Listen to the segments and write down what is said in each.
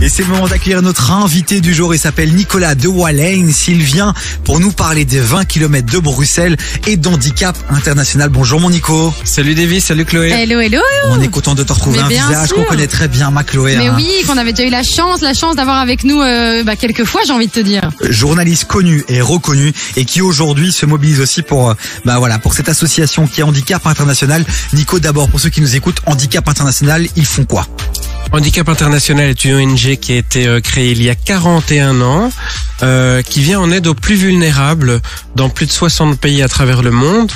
Et c'est le moment d'accueillir notre invité du jour. Il s'appelle Nicolas de Wallens. Il vient pour nous parler des 20 km de Bruxelles et d'handicap international. Bonjour mon Nico. Salut Davy, salut Chloé. Hello, hello. On est content de te retrouver, un visage qu'on connaît très bien, ma Chloé. Mais oui, qu'on avait déjà eu la chance d'avoir avec nous quelques fois, j'ai envie de te dire. Journaliste connu et reconnu et qui aujourd'hui se mobilise aussi pour cette association qui est Handicap International. Nico, d'abord pour ceux qui nous écoutent, Handicap International, ils font quoi? Handicap International est une ONG qui a été créée il y a 41 ans, qui vient en aide aux plus vulnérables dans plus de 60 pays à travers le monde.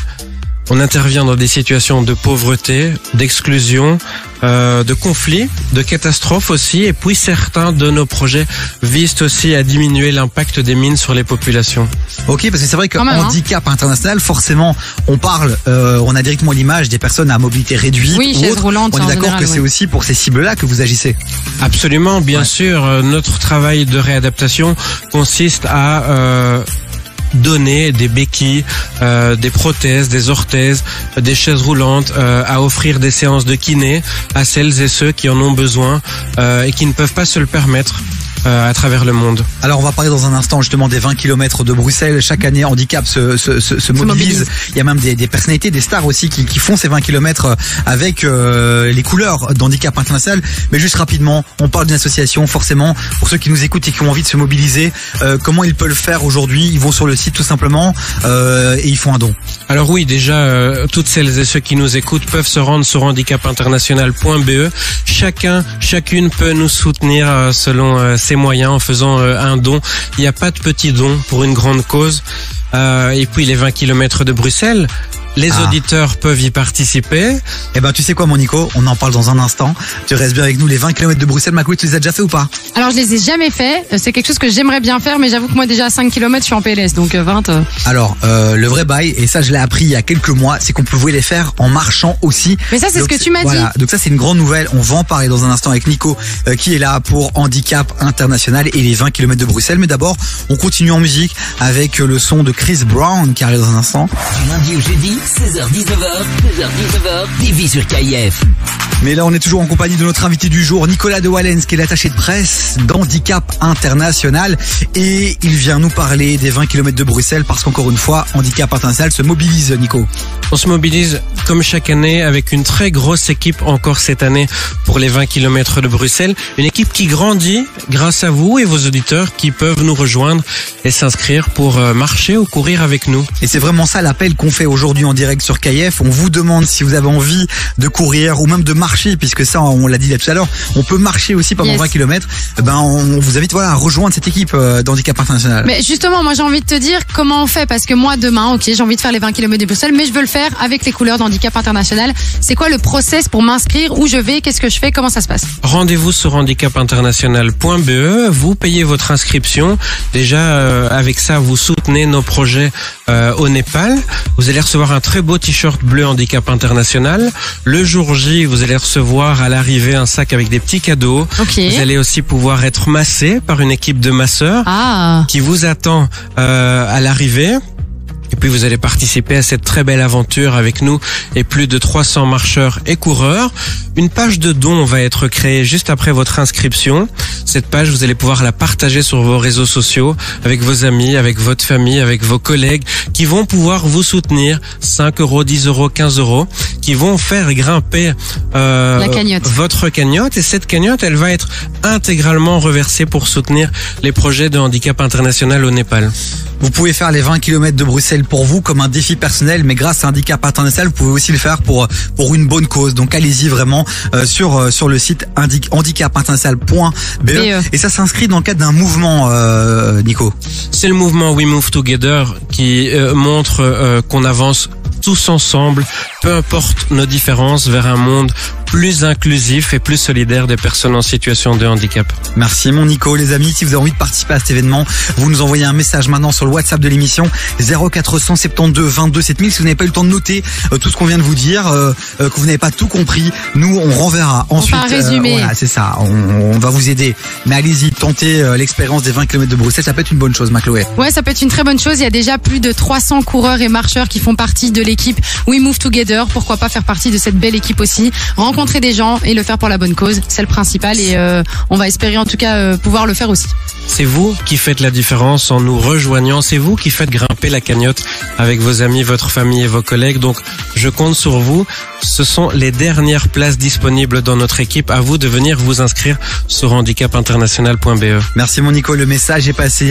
On intervient dans des situations de pauvreté, d'exclusion, de conflits, de catastrophes aussi. Et puis certains de nos projets visent aussi à diminuer l'impact des mines sur les populations. Ok, parce que c'est vrai que handicap international, forcément, on a directement l'image des personnes à mobilité réduite. Oui, chaises roulantes. On est d'accord que c'est aussi pour ces cibles-là que vous agissez. Absolument, bien sûr. Notre travail de réadaptation consiste à donner des béquilles, des prothèses, des orthèses, des chaises roulantes, à offrir des séances de kiné à celles et ceux qui en ont besoin et qui ne peuvent pas se le permettre. À travers le monde. Alors on va parler dans un instant justement des 20 km de Bruxelles. Chaque année, Handicap se mobilise. Il y a même des personnalités, des stars aussi qui font ces 20 km avec les couleurs d'Handicap International. Mais juste rapidement, on parle d'une association forcément. Pour ceux qui nous écoutent et qui ont envie de se mobiliser, comment ils peuvent le faire aujourd'hui? Ils vont sur le site tout simplement et ils font un don. Alors oui, déjà, toutes celles et ceux qui nous écoutent peuvent se rendre sur handicapinternational.be. Chacune peut nous soutenir selon ses moyens en faisant un don. Il n'y a pas de petit don pour une grande cause. Et puis les 20 km de Bruxelles, les auditeurs peuvent y participer. Eh ben, tu sais quoi, mon Nico? On en parle dans un instant. Tu restes bien avec nous. Les 20 km de Bruxelles, Macouille, tu les as déjà fait ou pas? Alors, je les ai jamais fait. C'est quelque chose que j'aimerais bien faire, mais j'avoue que moi, déjà à 5 km, je suis en PLS. Donc, 20. Alors, le vrai bail, et ça, je l'ai appris il y a quelques mois, c'est qu'on pouvait les faire en marchant aussi. Mais ça, c'est ce que tu m'as dit. Donc ça, c'est une grande nouvelle. On va en parler dans un instant avec Nico, qui est là pour Handicap International et les 20 km de Bruxelles. Mais d'abord, on continue en musique avec le son de Chris Brown qui arrive dans un instant. Du lundi au jeudi, 16h-19h, TV sur KIF. Mais là, on est toujours en compagnie de notre invité du jour, Nicolas de Wallens, qui est l'attaché de presse d'Handicap International. Et il vient nous parler des 20 km de Bruxelles parce qu'encore une fois, Handicap International se mobilise, Nico. On se mobilise comme chaque année avec une très grosse équipe encore cette année pour les 20 km de Bruxelles. Une équipe qui grandit grâce à vous et vos auditeurs qui peuvent nous rejoindre et s'inscrire pour marcher ou courir avec nous. Et c'est vraiment ça l'appel qu'on fait aujourd'hui en direct sur KIF. On vous demande si vous avez envie de courir ou même de marcher, puisque ça, on l'a dit tout à l'heure, on peut marcher aussi pendant 20 km. On vous invite à rejoindre cette équipe d'Handicap International. Mais justement, moi j'ai envie de te dire comment on fait, parce que moi demain, j'ai envie de faire les 20 km de Bruxelles, mais je veux le faire avec les couleurs d'Handicap International. C'est quoi le process pour m'inscrire? Où je vais? Qu'est-ce que je fais? Comment ça se passe? Rendez-vous sur handicapinternational.be. Vous payez votre inscription. Déjà, avec ça, vous soutenez nos projets au Népal. Vous allez recevoir un très beau t-shirt bleu Handicap International. Le jour J, vous allez recevoir à l'arrivée un sac avec des petits cadeaux. Okay. Vous allez aussi pouvoir être massé par une équipe de masseurs qui vous attend à l'arrivée. Et puis vous allez participer à cette très belle aventure avec nous et plus de 300 marcheurs et coureurs. Une page de don va être créée juste après votre inscription. Cette page, vous allez pouvoir la partager sur vos réseaux sociaux, avec vos amis, avec votre famille, avec vos collègues, qui vont pouvoir vous soutenir 5 €, 10 €, 15 €, qui vont faire grimper la cagnotte. Votre cagnotte. Et cette cagnotte, elle va être intégralement reversée pour soutenir les projets de Handicap International au Népal. Vous pouvez faire les 20 km de Bruxelles pour vous comme un défi personnel, mais grâce à Handicap International, vous pouvez aussi le faire pour une bonne cause. Donc allez-y vraiment sur le site handicapinternational.be. Et ça s'inscrit dans le cadre d'un mouvement, Nico. C'est le mouvement We Move Together qui montre qu'on avance tous ensemble, peu importe nos différences, vers un monde plus inclusif et plus solidaire des personnes en situation de handicap. Merci mon Nico. Les amis, si vous avez envie de participer à cet événement, vous nous envoyez un message maintenant sur le WhatsApp de l'émission 0472 22 7000. Si vous n'avez pas eu le temps de noter tout ce qu'on vient de vous dire, que vous n'avez pas tout compris, nous on renverra ensuite. On fait un résumé. Voilà, c'est ça. On va vous aider. Mais allez-y, tentez l'expérience des 20 km de Bruxelles. Ça peut être une bonne chose, ma Chloé. Ouais, ça peut être une très bonne chose. Il y a déjà plus de 300 coureurs et marcheurs qui font partie de l'équipe l'équipe We Move Together. Pourquoi pas faire partie de cette belle équipe aussi, rencontrer des gens et le faire pour la bonne cause, c'est le principal et on va espérer en tout cas pouvoir le faire aussi. C'est vous qui faites la différence en nous rejoignant, c'est vous qui faites grimper la cagnotte avec vos amis, votre famille et vos collègues, donc je compte sur vous. Ce sont les dernières places disponibles dans notre équipe, à vous de venir vous inscrire sur handicapinternational.be. Merci mon Nico, le message est passé.